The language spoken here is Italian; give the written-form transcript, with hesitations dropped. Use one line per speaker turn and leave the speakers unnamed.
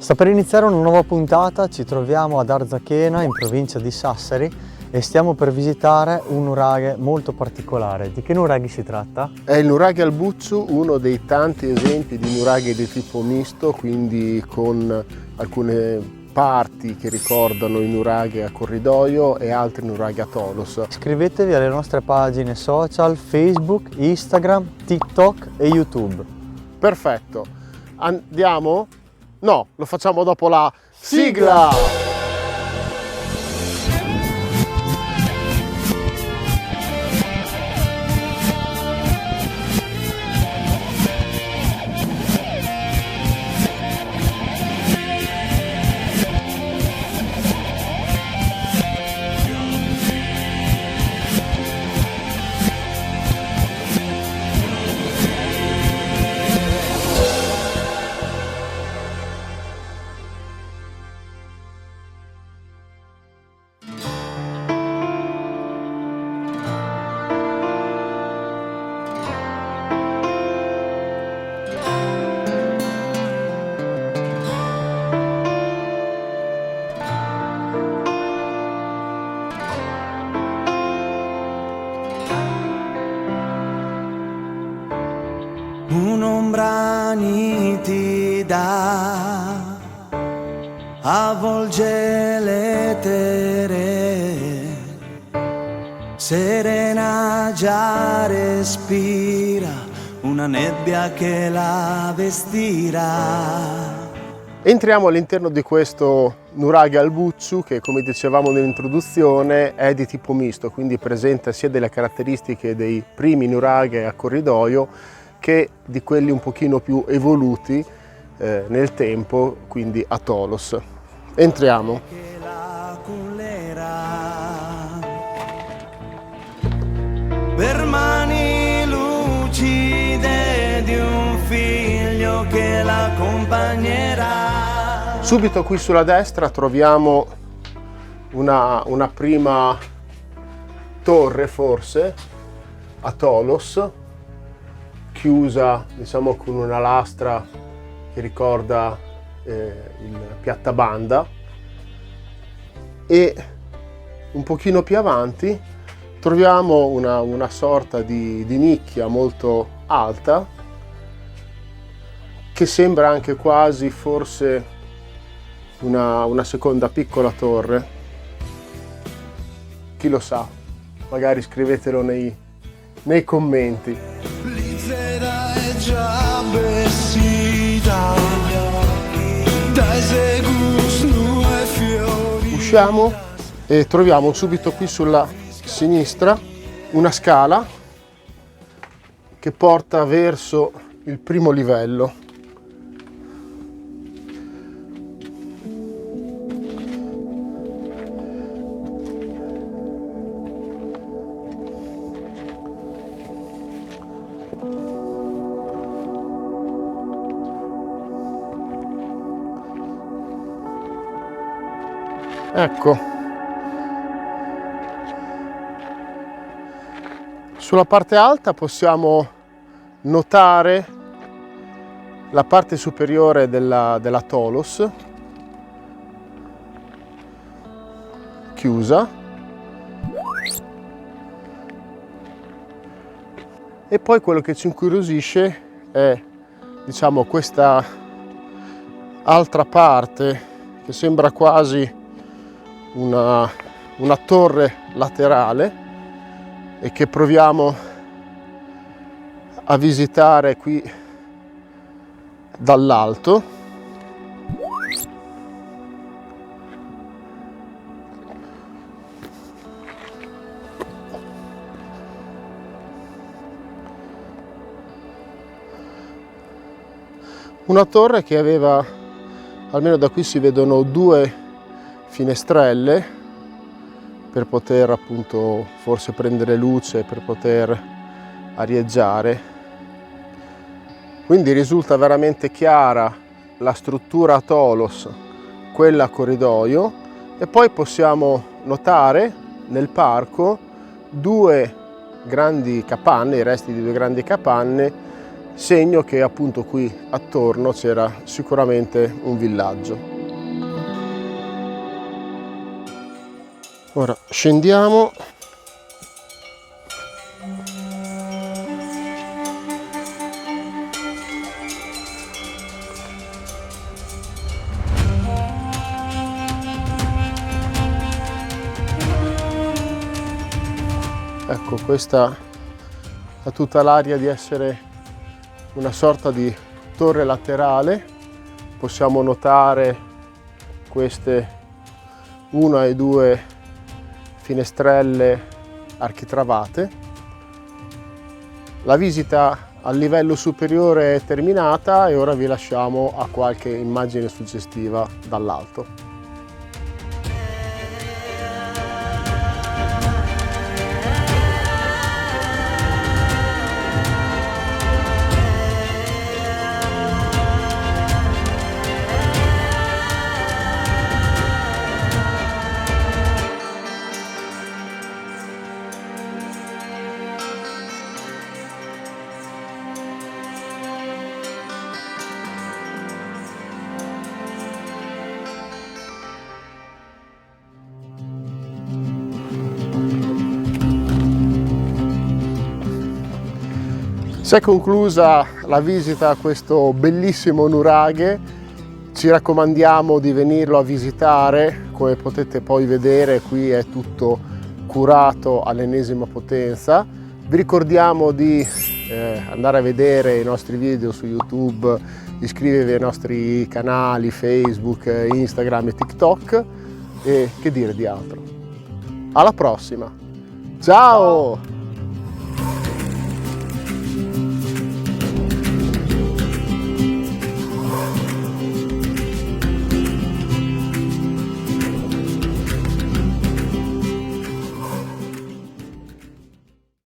Sta per iniziare una nuova puntata, ci troviamo ad Arzachena in provincia di Sassari e stiamo per visitare un nuraghe molto particolare. Di che nuraghe si tratta?
È il nuraghe al bucciu, uno dei tanti esempi di nuraghe di tipo misto, quindi con alcune parti che ricordano i nuraghe a corridoio e altri nuraghe a tolos.
Iscrivetevi alle nostre pagine social Facebook, Instagram, TikTok e YouTube.
Perfetto, andiamo? No, lo facciamo dopo la sigla!
Un'ombra nitida avvolge l'etere, serena già respira una nebbia che la vestirà.
Entriamo all'interno di questo nuraghe al bucciu che, come dicevamo nell'introduzione, è di tipo misto, quindi presenta sia delle caratteristiche dei primi nuraghe a corridoio che di quelli un pochino più evoluti nel tempo, quindi a tolos. Entriamo.
Per mani lucide di un figlio che l'accompagnerà.
Subito qui sulla destra troviamo una prima torre, forse, a tolos, chiusa, diciamo, con una lastra che ricorda il piattabanda, e un pochino più avanti troviamo una sorta di nicchia molto alta che sembra anche quasi forse una seconda piccola torre. Chi lo sa, magari scrivetelo nei commenti. Usciamo e troviamo subito qui sulla sinistra una scala che porta verso il primo livello. Ecco, sulla parte alta possiamo notare la parte superiore della tolos, chiusa, e poi quello che ci incuriosisce è, diciamo, questa altra parte che sembra quasi una torre laterale e che proviamo a visitare qui dall'alto. Una torre che aveva, almeno da qui si vedono, due finestrelle per poter, appunto, forse prendere luce, per poter arieggiare. Quindi risulta veramente chiara la struttura a tolos, quella a corridoio, e poi possiamo notare nel parco due grandi capanne, i resti di due grandi capanne segno che appunto qui attorno c'era sicuramente un villaggio. Ora scendiamo. Ecco, questa ha tutta l'aria di essere una sorta di torre laterale. Possiamo notare queste 1 e 2 finestrelle architravate. La visita al livello superiore è terminata e ora vi lasciamo a qualche immagine suggestiva dall'alto. Si è conclusa la visita a questo bellissimo nuraghe, ci raccomandiamo di venirlo a visitare. Come potete poi vedere, qui è tutto curato all'ennesima potenza. Vi ricordiamo di andare a vedere i nostri video su YouTube, iscrivervi ai nostri canali Facebook, Instagram e TikTok e che dire di altro. Alla prossima, ciao!